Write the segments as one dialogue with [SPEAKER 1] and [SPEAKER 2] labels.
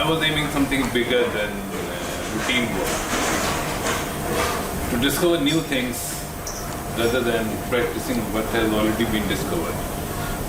[SPEAKER 1] I was aiming something bigger than routine work, to discover new things rather than practicing what has already been discovered.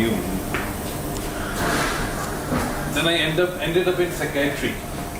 [SPEAKER 1] new. Then I ended up in psychiatry.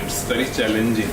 [SPEAKER 1] it's very challenging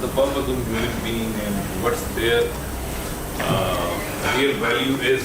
[SPEAKER 1] the purpose of human being and what's their real value is।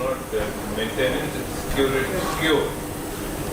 [SPEAKER 1] Not maintenance, it's cure।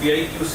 [SPEAKER 1] PIQC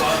[SPEAKER 1] 7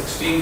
[SPEAKER 1] 16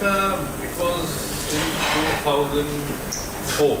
[SPEAKER 1] It was in 2004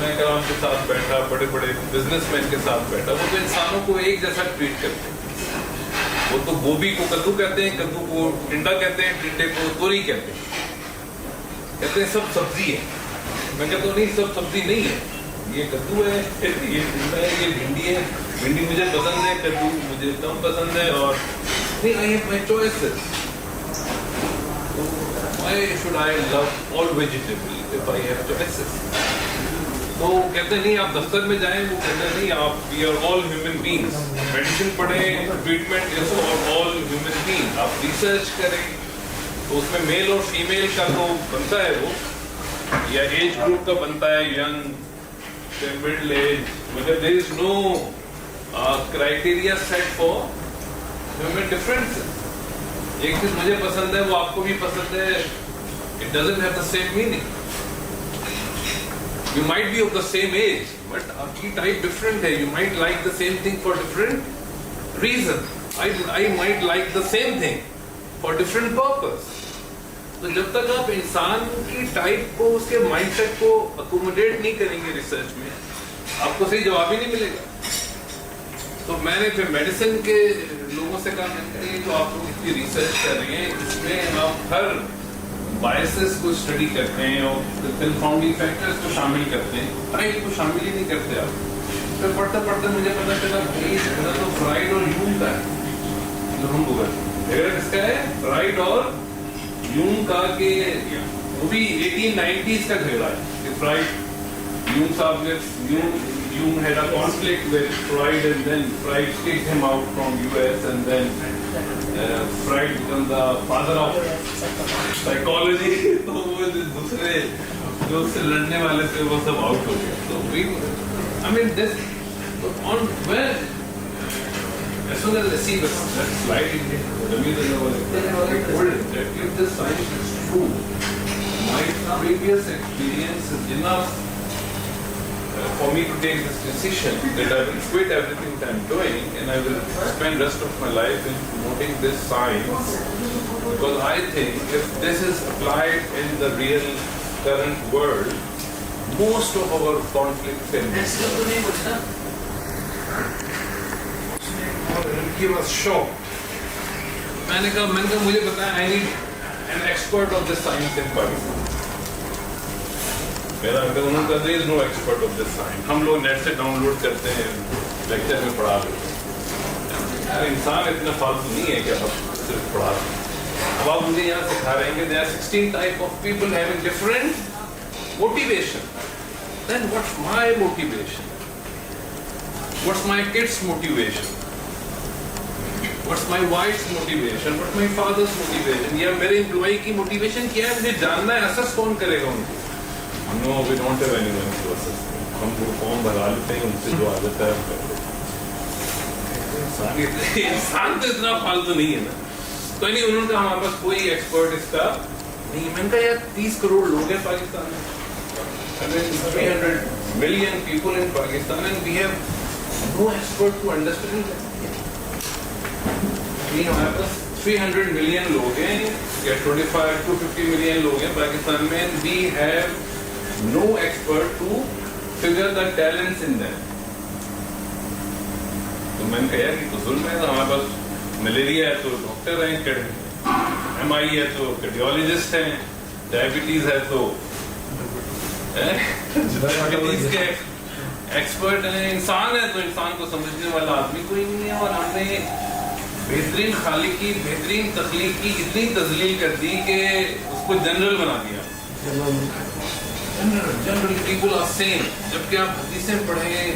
[SPEAKER 1] علماء کرام کے ساتھ بیٹھا, بڑے بڑے business man کے ساتھ بیٹھا, وہ تو انسانوں کو ایک جیسا ٹریٹ کرتے ہیں. وہ تو گوبھی کو کدو کہتے ہیں, کدو کو ٹنڈا کہتے ہیں, ٹنڈے کو توری کہتے ہیں, کہتے ہیں سب سبزی ہے. میں کہتا ہوں نہیں, سب سبزی نہیں ہے, یہ کدو ہے, یہ ٹنڈا ہے, یہ بھنڈی ہے. بھنڈی مجھے پسند ہے, کدو مجھے کم پسند ہے, اور نہیں, I have my choices. Why should I love all vegetables if I have choices? تو کہتے ہیں نہیں, آپ دفتر میں جائیں, وہ کہتے ہیں نہیں, آپ we are all human beings. Medicine پڑھیں, treatment is for all human beings. آپ ریسرچ کریں تو اس میں میل اور فیمیل کا تو بنتا ہے, وہ یا ایج گروپ کا بنتا ہے, ینگ مڈل ایج, مگر there is no criteria set for human differences. ایک چیز مجھے پسند ہے, وہ آپ کو بھی پسند ہے, it doesn't have the same meaning. You might be of the same age, but آپ کی type different ہے. You might like the same thing for different reason. I might like the same thing for different purpose. تو جب تک آپ انسان کی type کو, اس کے مائنڈ سیٹ کو اکوموڈیٹ نہیں کریں گے ریسرچ میں, آپ کو صحیح جواب ہی نہیں ملے گا. تو میں نے پھر میڈیسن کے لوگوں سے کہا, میں جو آپ لوگ اتنی ریسرچ کر رہے ہیں, اس میں آپ ہر بائسز کو اسٹڈی کرتے ہیں اور کنفاؤنڈنگ فیکٹرز کو شامل کرتے ہیں, ٹائپ کو شامل ہی نہیں کرتے آپ. پھر پڑھتے پڑھتے مجھے پتا چلا بھائی جھگڑا تو فرائڈ اور یونگ کا ہے, جو ہم لوگ جھگڑا کس کا ہے, فرائڈ اور یونگ کا, کہ وہ بھی 1890s کا جھگڑا ہے. کہ فرائڈ, یونگ صاحب نے, Jung had a conflict with Freud, and then Freud kicked him out from US, and then Freud became the father of psychology. تو وہ دوسرے جو اس سے لڑنے والے تھے وہ سب آؤٹ ہو گئے. So we, I mean this, on when as soon as I see that slide in it, I told him that if this science is true, my previous experience is enough for me to take this decision that I will quit everything that I'm doing and I will spend rest of my life in promoting this science, because I think if this is applied in the real current world, most of our conflicts can be solved. He was shocked. میں نے کہا مجھے بتایا, I need an expert of this science in Pakistan. میرا انہوں نے کہا there is no expert of this science. ہم لوگ نیٹ سے ڈاؤن لوڈ کرتے ہیں, لیکچر میں پڑھا لیتے ہیں. انسان اتنا فالتو نہیں ہے کہ آپ صرف پڑھا لیں. اب آپ مجھے یہاں سکھا رہے ہیں کہ there are 16 type of people having different motivation. Then what's my motivation? What's my kids' motivation? What's my wife's motivation? What's my father's motivation? یا میرے امپلائی کی موٹیویشن کیا ہے, مجھے جاننا ہے. اسس کون کرے گا ان کو؟ No, we don't have anyone to assist. ہم وہ فارم بھرا لیتے ہیں, ان سے جو آ جاتا ہے انسان تو اتنا فالتو نہیں ہے نا. تو نہیں, انہوں نے کہا ہمارے پاس کوئی ایکسپرٹ اس کا نہیں. میں نے کہا یار 30 کروڑ لوگ ہیں پاکستان میں, 300 million people in Pakistan, and we have no expert to understand that. نہیں, ہمارے پاس 300 million لوگ ہیں یا 25 to 50 million لوگ ہیں پاکستان میں, and we have no expert to figure the talents in them. تو میں نے کہا کہ تو ظلم ہے. ہمارے پاس ملیریا ہے تو ڈاکٹر ہیں, ایم آئی ہے تو کارڈیولوجسٹ ہیں, ڈائبٹیز ہے تو ڈائبٹیز کے ایکسپرٹ ہیں, انسان ہے تو انسان کو سمجھنے والا آدمی کوئی نہیں ہے. اور ہم نے بہترین خالق کی, بہترین تخلیق کی اتنی تذلیل کر دی کہ اس کو جنرل بنا دیا. General people are same. جبکہ آپ حدیثیں پڑھیں,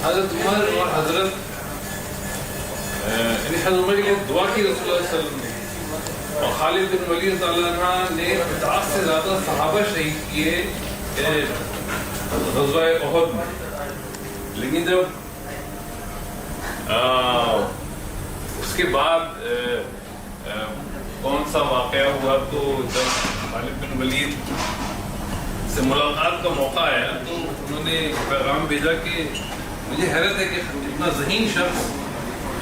[SPEAKER 1] حضرت عمر اور حضرت عمر کے لیے دعا کی رسول اللہ صلی اللہ علیہ وسلم نے, اور خالد بن ولید تعالیٰ عنہ نے 50 سے زیادہ صحابہ شہید کیے غزوہ احد میں. لیکن جب اس کے بعد کون سا واقعہ ہوا, تو جب خالد بن ولید سے ملاقات کا موقع آیا تو انہوں نے پیغام بھیجا کہ مجھے حیرت ہے کہ اتنا ذہین شخص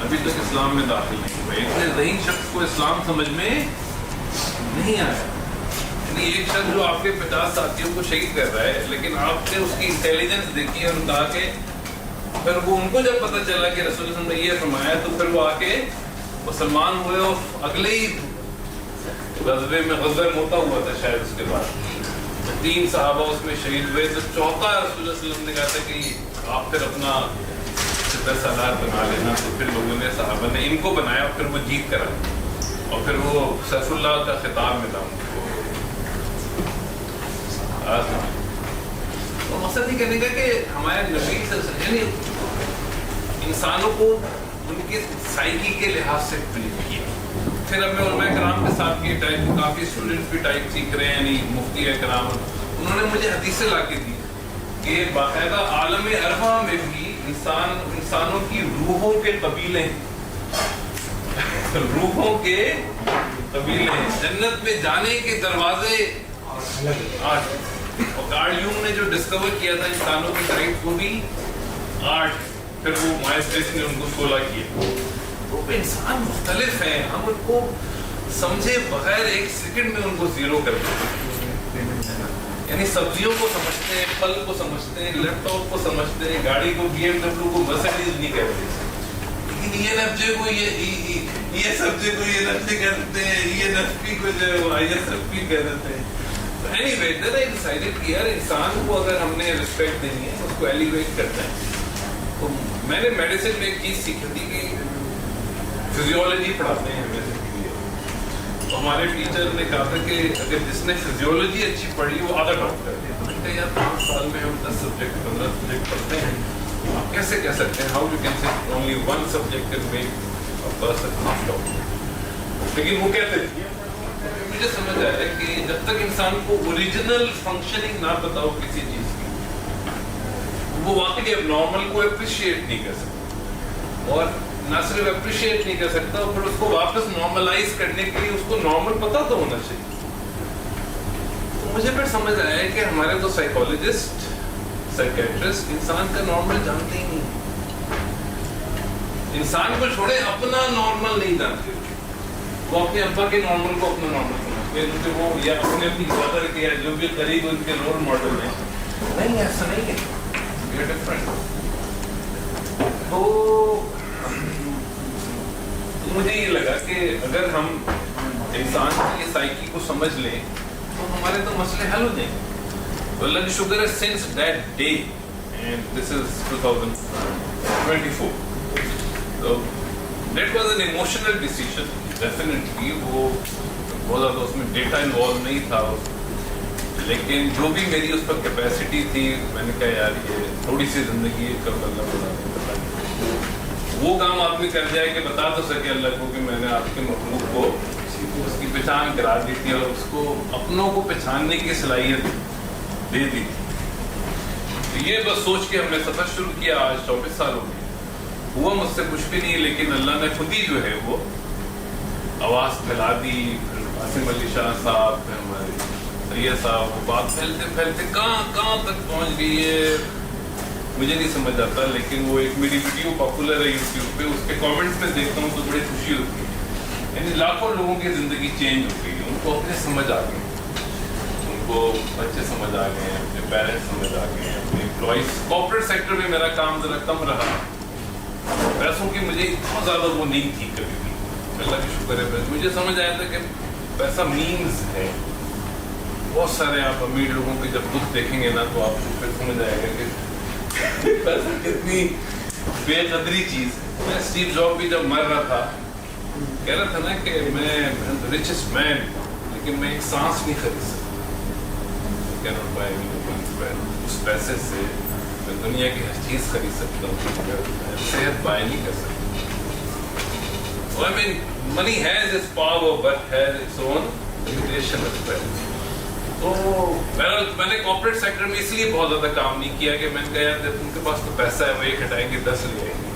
[SPEAKER 1] ابھی تک اسلام میں داخل نہیں ہوا, اتنے ذہین شخص کو اسلام سمجھ میں نہیں آیا. ایک شخص جو آپ کے 50 ساتھیوں کو شہید کر رہا ہے، لیکن آپ نے اس کی انٹیلیجنس دیکھی اور کہا کہ پھر وہ ان کو جب پتہ چلا کہ رسول اللہ نے یہ فرمایا تو پھر وہ آ کے مسلمان ہوئے، اور اگلے ہی غزوے میں غزوہ موتا ہوا تھا شاید، اس کے بعد 3 صحابہ اس میں شہید ہوئے، تو چوتھا رسول اللہ صلی اللہ علیہ وسلم نے کہا تھا کہ آپ پھر اپنا سالار بنا لینا، تو پھر لوگوں نے صحابہ نے ان کو بنایا، اور پھر وہ جیت کر آئے، اور پھر وہ سیف اللہ کا خطاب ملا ان کو۔ تو مقصد یہ کہنے کا کہ ہمارے نبی یعنی انسانوں کو ان کی سائیکی کے لحاظ سے ٹریٹ کیا۔ پھر اب میں علماء کرام کے ساتھ یہ ٹائپ کافی اسٹوڈنٹس بھی ٹائپ سیکھ رہے ہیں، یعنی مفتی کرام، انہوں نے مجھے حدیثیں لا کے دی کہ باقاعدہ عالم ارواح میں بھی انسانوں کی روحوں کے قبیلے روحوں کے قبیلے ہیں، جنت میں جانے کے دروازے 8، اور کارل یونگ نے جو ڈسکور کیا تھا انسانوں کی طرف وہ بھی 8، پھر وہ مائسٹریس نے ان کو 16 کیا۔ تو انسان مختلف ہیں، ہم ان کو سمجھے بغیر ایک سیکنڈ میں ان کو زیرو کر دیتے ہیں، یعنی سبزیوں کو سمجھتے ہیں، پھل کو سمجھتے ہیں، لیپ ٹاپ کو سمجھتے ہیں، گاڑی کو BMW کو مرسیڈیز نہیں کہتے، لیکن یہ نفجے کو یہ سبزی کو یہ نفجے کہتے ہیں، یہ نفی کو جو ISFP کہہ دیتے ہیں۔ اینی وے دین آئی ڈیسائیڈڈ کہ یار انسان کو اگر ہم نے رسپیکٹ دینی ہے اس کو ایلیویٹ کرنا ہے۔ تو میں نے میڈیسن میں ایک چیز سیکھی تھی کہ فزیولوجی پڑھاتے ہیں ہمیں، تو ہمارے ٹیچر نے کہا تھا کہ اگر جس نے فزیولوجی اچھی پڑھی وہ آدھا ڈاکٹر ہے۔ تو میں نے کہا یار 5 سال میں ہم 10 سبجیکٹ 15 سبجیکٹ پڑھتے ہیں، آپ کیسے کہہ سکتے ہیں how you can say only 1 subject can make a person doctor? لیکن وہ کہتے تھے، مجھے سمجھ آیا ہے کہ جب تک انسان کو اوریجنل فنکشننگ نہ بتاؤ کسی چیز کی، وہ واقعی اب نارمل کو اپریشیٹ نہیں کر سکتا، اور نہ صرف اپریشیٹ نہیں کر سکتا، اور پھر اس کو واپس نارملائز کرنے کے لیے اس کو نارمل پتہ تو ہونا چاہیے۔ تو مجھے پھر سمجھ آیا ہے کہ ہمارے تو سائیکالوجسٹ سائیکیٹرسٹ انسان کا نارمل جانتے ہی نہیں، انسان کو چھوڑے اپنا نارمل نہیں جانتے، وہ اپنے ابا کے نارمل کو اپنا نارمل سمجھتے ہیں، کیونکہ وہ یا اپنے اپنی فادر کے یا جو بھی قریب ان کے رول ماڈل ہیں۔ نہیں، ایسا نہیں ہے، یہ ڈفرنٹ۔ تو مجھے یہ لگا کہ اگر ہم انسان کی سائیکی کو سمجھ لیں تو ہمارے تو مسئلے حل ہو جائیں گے۔ تو اللہ کی شکر ہے since that day and this is 2024 so that was an emotional decision definitely۔ وہ بہت زیادہ اس میں ڈیٹا انوالو نہیں تھا، لیکن جو بھی میری اس پر کیپیسٹی تھی میں نے کہا یار یہ تھوڑی سی زندگی ہے، کب اللہ بتا وہ کام آدمی کر جائے کہ بتا تو سکے اللہ کو کہ میں نے آپ کے مخلوق کو اس کی پہچان کرا دی تھی اور اس کو اپنوں کو پہچاننے کی صلاحیت دے دی۔ تو یہ بس سوچ کے ہم نے سفر شروع کیا، آج 24 سال ہو گئے، ہوا مجھ سے کچھ بھی نہیں، لیکن اللہ نے خود ہی جو ہے وہ آواز پھیلا دی۔ پھر عاصم علی شاہ صاحب، پھر ہمارے سید صاحب، وہ بات پھیلتے پھیلتے کہاں تک پہنچ گئی ہے مجھے نہیں سمجھ آتا، لیکن وہ ایک میری ویڈیو پاپولر ہے یوٹیوب پہ، اس کے کامنٹس میں دیکھتا ہوں تو بڑی خوشی ہوتی ہے، یعنی لاکھوں لوگوں کی زندگی چینج ہو گئی، ان کو اپنے سمجھ آ گئے، ان کو بچے سمجھ آ گئے، اپنے پیرنٹس سمجھ آ گئے، اپنے امپلائیز۔ کارپوریٹ سیکٹر میں میرا کام ذرا کم رہا، پیسوں کی مجھے اتنا زیادہ وہ نہیں تھی کبھی بھی، اللہ کی شکر ہے مجھے سمجھ آیا تھا کہ پیسہ مینز ہے۔ بہت سارے آپ امیر لوگوں کے جب دکھ دیکھیں گے نا تو آپ کو پھر سمجھ آئے گا کہ پیسہ کتنی بے قدری چیز ہے۔ میں اسٹیو جاب بھی جب مر رہا تھا کہہ رہا تھا نا کہ میں ریچسٹ مین، لیکن میں ایک سانس نہیں خرید سکتا، اس پیسے سے میں دنیا کی ہر چیز خرید سکتا ہوں، صحت بائے نہیں کر سکتا۔ I mean, money has its power but has its own limitation as well. تو میں نے کارپوریٹ سیکٹر میں اس لیے بہت زیادہ کام نہیں کیا کہ میں نے کہا یار ان کے پاس تو پیسہ ہے وہ ایک ہٹائیں گے 10 لے آئیں گے،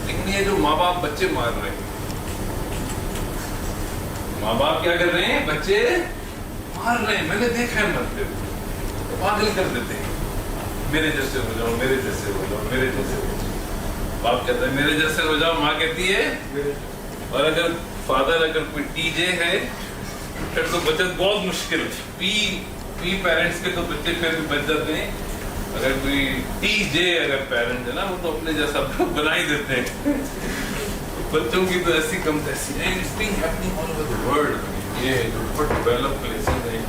[SPEAKER 1] لیکن یہ جو ماں باپ بچے مار رہے ہیں، ماں باپ کیا کر رہے ہیں، بچے مار رہے ہیں، میں نے دیکھا ہے مرتے ہوئے، پاگل کر دیتے ہیں، میرے جیسے ہو جاؤ، میرے جیسے ہو جاؤ، میرے جیسے ہو جاؤ، باپ کہتا ہے میرے جیسے ہو جاؤ، ماں کہتی ہے، اور اگر فادر اگر کوئی ٹی جے ہے پھر تو بچت بہت مشکل. پی پیرنٹس کے تو بچے پھر بھی بچ جاتے ہیں. اگر کوئی ٹی جے اگر پیرنٹ ہے نا وہ تو اپنے جیسا بنا ہی دیتے ہیں. بچوں کی تو ایسی کم تیسی ہے. It's been happening all over the world. یہ جو بہت ڈیولپ پلیسز ہیں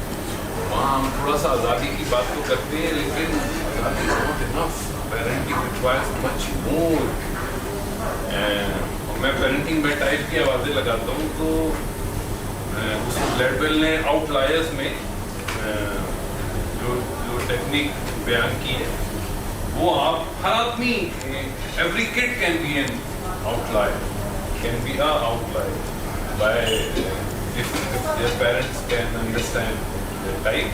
[SPEAKER 1] وہاں ہم تھوڑا سا آزادی کی بات تو کرتے ہیں لیکن آزادی not enough. Parenting requires much more. میں پیرنٹنگ میں ٹائپ کی آوازیں لگاتا ہوں تو اس بلیڈویل نے آؤٹ لائرز میں جو ٹیکنیک بیان کی ہے وہ آپ ہر آدمی every kid can be an outlier, can be a outlier by if their parents can understand the type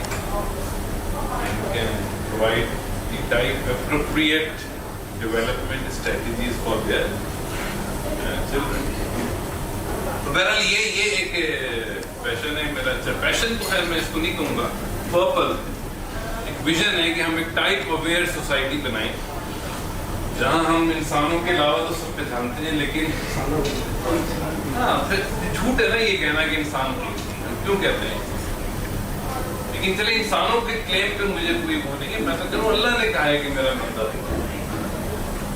[SPEAKER 1] and can provide the type appropriate development strategies for their children. تو بہرحال یہ ایک پیشن ہے میرا. اچھا پیشن تو ہے میں اس کو نہیں کہوں گا, پرپل ایک ویژن ہے کہ ہم ایک ٹائپ اویئر سوسائٹی بنائیں جہاں ہم انسانوں کے علاوہ تو سب پہ جانتے ہیں لیکن ہاں پھر جھوٹ ہے نا یہ کہنا کہ انسان کیوں کہتے ہیں, لیکن چلے انسانوں کے کلیم پہ مجھے کوئی وہ نہیں ہے. میں تو کہوں اللہ نے کہا ہے کہ میرا بندہ ہے.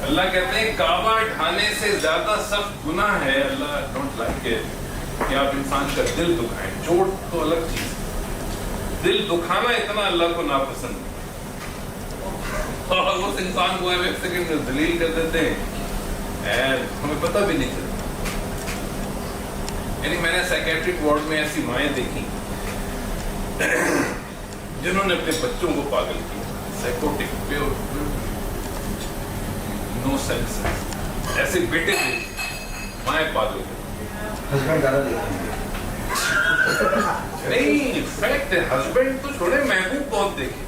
[SPEAKER 1] اللہ کہتے ہیں کعبہ ڈھانے سے زیادہ سخت گناہ ہے, اللہ ڈونٹ لائک اٹ, کہ آپ انسان کا دل دکھائیں. چوٹ تو الگ چیز ہے, دل دکھانا اتنا اللہ کو ناپسند ہے. اور اس انسان کو ایک سیکنڈ میں ذلیل کر دیتے ہیں ہمیں پتہ بھی نہیں چلتا. یعنی میں نے سائیکیٹرک وارڈ میں ایسی مائیں دیکھی جنہوں نے اپنے بچوں کو پاگل کیا, سائیکوٹک نو سینس. ایسے بیٹے تھے مائیں پاگل نہیں, فیکٹ ہے. ہسبینڈ تو چھوڑے محبوب بہت دیکھے,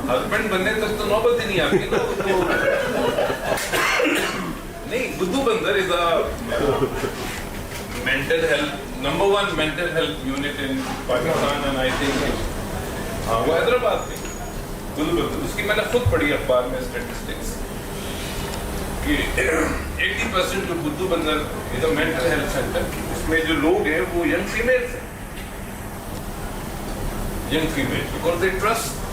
[SPEAKER 1] ہسبینڈ بننے تک تو نوبت ہی نہیں آتی نہیں. بدھو بندر از اے mental health, number one mental health unit in Pakistan and I think وہ حیدرآباد میں بدھو بندر. اس کی میں نے خود پڑھی اخبار میں اسٹیٹسٹکس کہ 80% جو بدھو بندر از اے مینٹل ہیلتھ سینٹر, اس میں جو لوگ ہیں وہ ینگ فیمیلس ہیں. Young female because they trust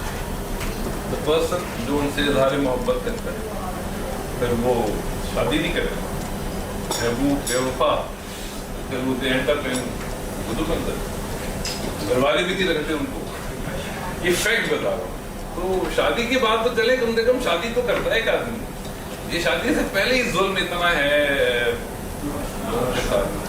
[SPEAKER 1] the person جو ان سے اظہار محبت کرتا ہے پھر وہ شادی نہیں کرے, وہ بے وفا, پھر وہ اینڈ اپ ان بدھو بندر. گھر والے بھی نہیں رکھتے ان کو. یہ فیکٹ بتا رہا ہوں. تو شادی کی بات تو چلے کم سے کم شادی تو کرتا ہے ایک آدمی. یہ شادی سے پہلے ہی ظلم اتنا ہے لوگوں کے ساتھ.